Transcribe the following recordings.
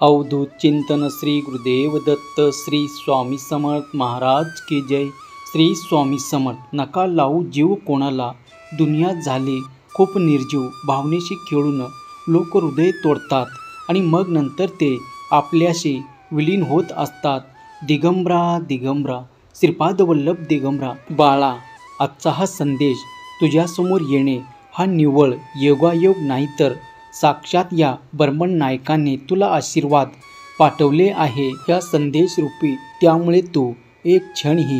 अवधूत चिंतन श्री गुरुदेव दत्त श्री स्वामी समर्थ महाराज की जय। श्री स्वामी समर्थ। नका लावू जीव कोणाला, दुनिया झाली खूप निर्जीव। भावनेशी खेळून लोक हृदय तोडतात आणि मग नंतर ते आपल्याशी विलीन होत असतात। दिगंबरा दिगंबरा, श्रीपाद वल्लभ दिगंबरा। बाळा, आजचा हा संदेश तुझ्यासमोर येणे हा निव्वळ योगायोग नाही, तर साक्षात या बर्मन नायकाने तुला आशीर्वाद पाठवले आहे या संदेश रूपी। त्यामुळे तू एक क्षणही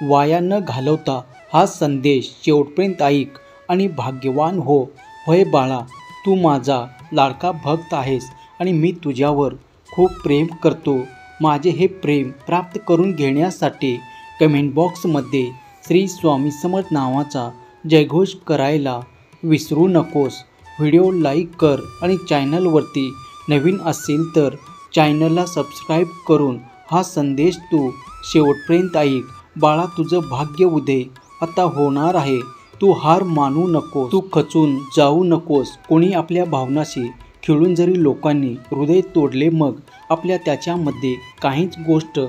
वाया न घालवता हा संदेश शेवटपर्यंत ऐक आणि भाग्यवान हो। होय बाळा, तू माझा लाडका भक्त आहेस आणि मी तुझ्यावर खूप प्रेम करतो। माझे हे प्रेम प्राप्त करून घेण्यासाठी कमेंट बॉक्समध्ये श्री स्वामी समर्थ नावाचा जयघोष करायला विसरू नकोस। व्हिडिओ लाईक कर आणि चॅनलवरती नवीन असेल तर चॅनलला सबस्क्राईब करून हा संदेश तू शेवटपर्यंत ऐक। बाळा, तुझं भाग्य उदय आता होणार आहे। तू हार मानू नकोस, तू खचून जाऊ नकोस। कोणी आपल्या भावनाशी खेळून जरी लोकांनी हृदय तोडले, मग आपल्या त्याच्यामध्ये काहीच गोष्ट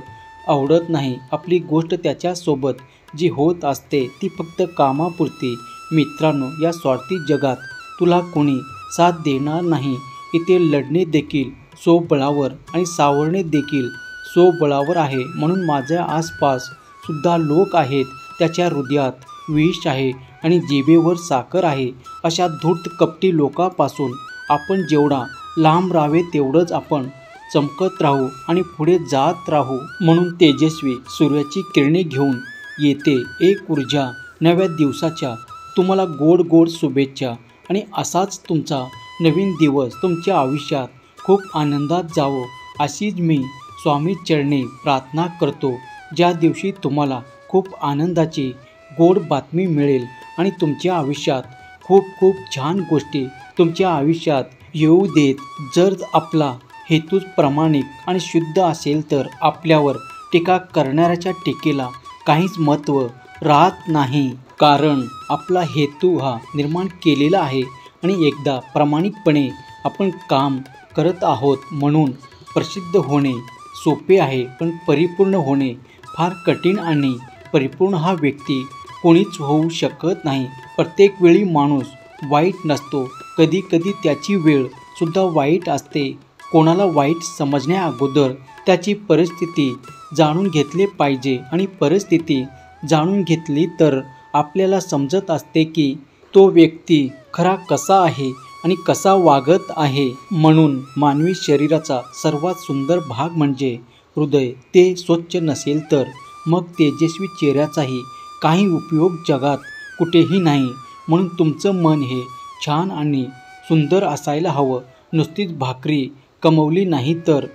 आवडत नाही। आपली गोष्ट त्याच्यासोबत जी होत असते ती फक्त कामापुरती। मित्रांनो, या स्वार्थी जगात तुला कोणी साथ देणार नाही। इथे लढणे देखील स्वबळावर आणि सावरणे देखील स्वबळावर आहे। म्हणून माझ्या आसपास सुद्धा लोक आहेत, त्याच्या हृदयात विष आहे आणि जिभेवर साखर आहे। अशा धूर्त कपटी लोकांपासून आपण जेवढा लांब राहावे तेवढंच आपण चमकत राहू आणि पुढे जात राहू। म्हणून तेजस्वी सूर्याची किरणे घेऊन येते एक ऊर्जा नव्या दिवसाच्या। तुम्हाला गोड गोड शुभेच्छा आणि असाच तुमचा नवीन दिवस तुमच्या आयुष्यात खूप आनंदात जावो, अशीच मी स्वामी चरणी प्रार्थना करतो। ज्या दिवशी तुम्हाला खूप आनंदाची गोड बातमी मिळेल आणि तुमच्या आयुष्यात खूप खूप छान गोष्टी तुमच्या आयुष्यात येऊ देत। जर आपला हेतूच प्रामाणिक आणि शुद्ध असेल तर आपल्यावर टीका करणाऱ्याच्या टीकेला काहीच महत्त्व राहत नाही, कारण आपला हेतू हा निर्माण केलेला आहे आणि एकदा प्रामाणिकपणे आपण काम करत आहोत। म्हणून प्रसिद्ध होणे सोपे आहे, पण परिपूर्ण होणे फार कठीण आणि परिपूर्ण हा व्यक्ती कोणीच होऊ शकत नाही। प्रत्येक वेळी माणूस वाईट नसतो, कधी कधी त्याची वेळ सुद्धा वाईट असते। कोणाला वाईट समजण्या अगोदर त्याची परिस्थिती जाणून घेतले पाहिजे आणि परिस्थिती जाणून घेतली तर आपल्याला समजत असते की तो व्यक्ती खरा कसा आहे आणि कसा वागत आहे। म्हणून मानवी शरीराचा सर्वात सुंदर भाग म्हणजे हृदय। ते स्वच्छ नसेल तर मग तेजस्वी चेहऱ्याचाही काही उपयोग जगात कुठेही नाही। म्हणून तुमचं मन हे छान आणि सुंदर असायला हवं। नुसतीच भाकरी कमवली नाही तर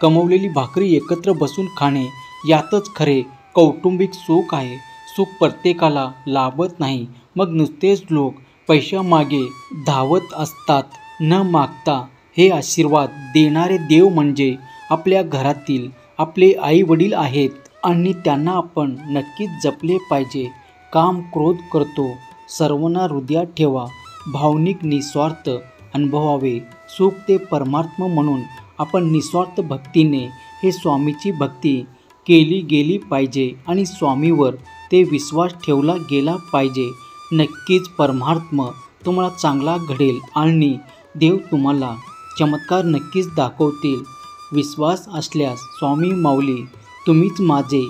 कमवलेली भाकरी एकत्र बसून खाणे यातच खरे कौटुंबिक सुख आहे। सुख प्रत्येकाला लाभत नाही, मग नुसतेच लोक पैशामागे धावत असतात न मागता। हे आशीर्वाद देणारे देव म्हणजे आपल्या घरातील आपले आई वडील आहेत आणि त्यांना आपण नक्कीच जपले पाहिजे। काम क्रोध करतो, सर्वांना हृदयात ठेवा, भावनिक निस्वार्थ अनुभवावे, सुख ते परमात्मा। म्हणून आपण निस्वार्थ भक्तीने हे स्वामीची भक्ती केली गेली पाहिजे आणि स्वामीवर ते विश्वास ठेवला गेला पाहिजे। नक्कीच परमात्मा तुम्हाला चांगला घडेल आणि देव तुम्हाला चमत्कार नक्कीच दाखवतील। विश्वास असल्यास स्वामी माऊली तुम्हीच माझे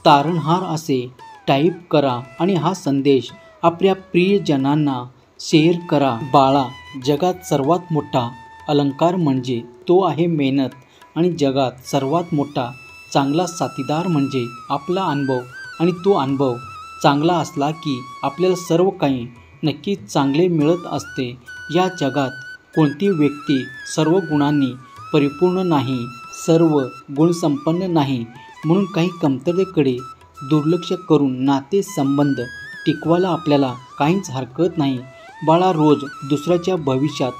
तारणहार असे टाईप करा आणि हा संदेश आपल्या प्रियजनांना शेअर करा। बाळा, जगात सर्वात मोठा अलंकार म्हणजे तो आहे मेहनत आणि जगात सर्वात मोठा चांगला साथीदार म्हणजे आपला अनुभव। आणि तो अनुभव चांगला असला की आपल्याला सर्व काही नक्कीच चांगले मिळत असते। या जगात कोणती व्यक्ती सर्व गुणांनी परिपूर्ण नाही, सर्व गुणसंपन्न नाही। म्हणून काही कमतरतेकडे दुर्लक्ष करून नाते संबंध टिकवायला आपल्याला काहीच हरकत नाही। बाळा, रोज दुसऱ्याच्या भविष्यात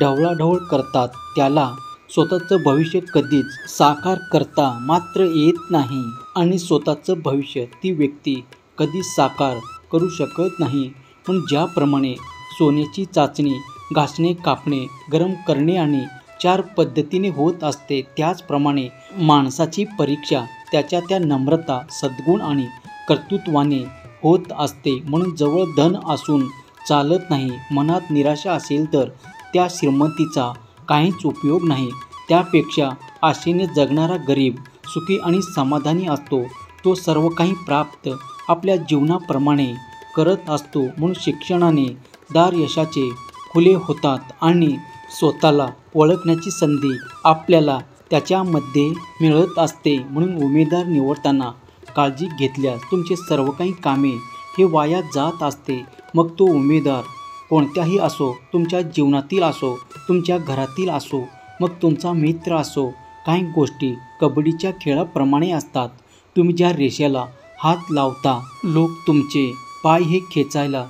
ढवळाढवळ करतात, त्याला स्वतःचं भविष्य कधीच साकार करता मात्र येत नाही आणि स्वतःचं भविष्य ती व्यक्ती कधीच साकार करू शकत नाही। पण ज्याप्रमाणे सोन्याची चाचणी घासणे, कापणे, गरम करणे आणि चार पद्धतीने होत असते, त्याचप्रमाणे माणसाची परीक्षा त्याच्या त्या नम्रता, सद्गुण आणि कर्तृत्वाने होत असते. म्हणून जवळ धन असून चालत नाही. मनात निराशा असेल तर त्या श्रीमंतीचा काहीच उपयोग नाही. त्यापेक्षा आशेने जगणारा गरीब सुखी आणि समाधानी असतो. तो सर्व काही प्राप्त आपल्या जीवनाप्रमाणे करत असतो. म्हणून शिक्षणाने दार यशाचे खुले होतात आणि स्वतःला ओळखण्याची संधी आपल्याला त्याच्यामध्ये मिळत असते. म्हणून उमेदवार निवडताना काळजी घेतल्यास तुमचे सर्व काही कामे हे वाया जात असते. मग तो उमेदवार कोणत्याही असो, तुमच्या जीवनातील असो, तुमच्या घरातील असो, मग तुमचा मित्र असो. काही गोष्टी कबड्डीच्या खेळाप्रमाणे असतात. तुम्ही ज्या रेषेला हात लावता, लोक तुमचे पाय हे खेचायला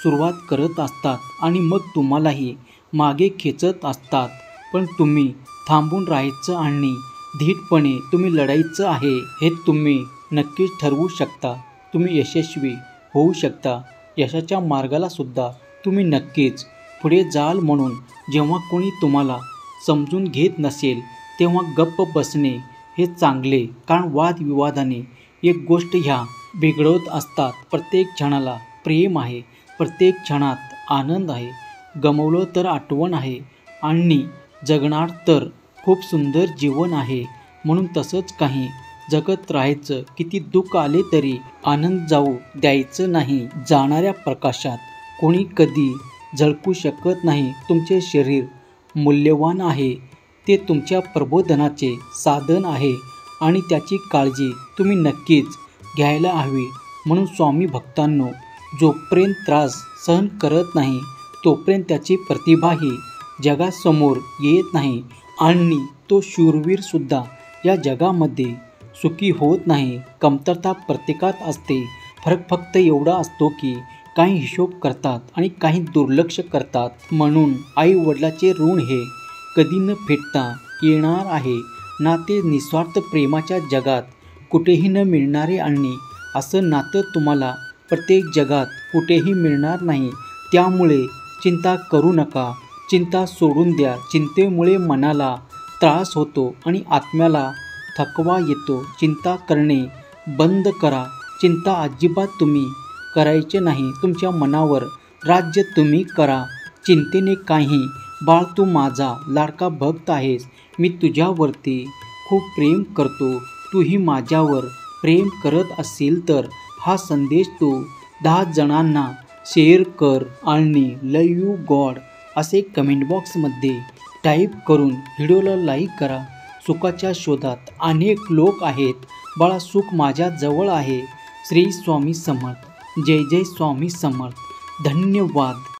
सुरुवात करत असतात आणि मग तुम्हालाही मागे खेचत असतात. पण तुम्ही थांबून राहायचं आणि धीटपणे तुम्ही लढायचं आहे, हे तुम्ही नक्कीच ठरवू शकता. तुम्ही यशस्वी होऊ शकता. यशाच्या मार्गाला सुद्धा तुम्ही नक्कीच पुढे जाल. म्हणून जेव्हा कोणी तुम्हाला समजून घेत नसेल तेव्हा गप्प बसणे हे चांगले, कारण वादविवादाने एक गोष्ट ह्या बिघडवत असतात. प्रत्येक क्षणाला प्रेम आहे, प्रत्येक क्षणात आनंद आहे. गमवलं तर आठवण आहे आणि जगणार तर खूप सुंदर जीवन आहे. म्हणून तसंच काही जगत राहायचं. किती दुःख आले तरी आनंद जाऊ द्यायचं नाही. जाणाऱ्या प्रकाशात कोणी कधी झळकू शकत नाही. तुमचे शरीर मूल्यवान आहे. ते तुमच्या प्रबोधनाचे साधन आहे आणि त्याची काळजी तुम्ही नक्कीच घ्यायला हवी. म्हणून स्वामी भक्तांनो, जोपर्यंत त्रास सहन करत नाही तोपर्यंत त्याची प्रतिभाही जगासमोर येत नाही आणि तो शूरवीरसुद्धा या जगामध्ये सुखी होत नाही. कमतरता प्रत्येकात असते. फरक फक्त एवढा असतो की काही हिशोब करतात आणि काही दुर्लक्ष करतात. म्हणून आई वडिलाचे ऋण हे कधी न फेडता येणार आहे. नाते निस्वार्थ प्रेमाच्या जगात कुठेही न मिळणारे आणि असं नातं तुम्हाला प्रत्येक जगात कुठेही मिळणार नाही. त्यामुळे चिंता करू नका. चिंता सोडून द्या. चिंतेमुळे मनाला त्रास होतो आणि आत्म्याला थकवा येतो. चिंता करणे बंद करा. चिंता अजिबात तुम्ही करायचे नाही. तुमच्या मनावर राज्य तुम्ही करा. चिंतेने काही, बाळ तू माझा लाडका भक्त आहेस. मी तुझ्यावरती खूप प्रेम करतो. तूही माझ्यावर प्रेम करत असेल तर हा संदेश तू 10 जणांना शेअर कर आणि लव यू गॉड असे कमेंट बॉक्समध्ये टाईप करून व्हिडिओला लाईक करा. सुखाच्या शोधात अनेक लोक आहेत. बाळा, सुख माझ्या जवळ आहे. श्री स्वामी समर्थ. जय जय स्वामी समर्थ. धन्यवाद.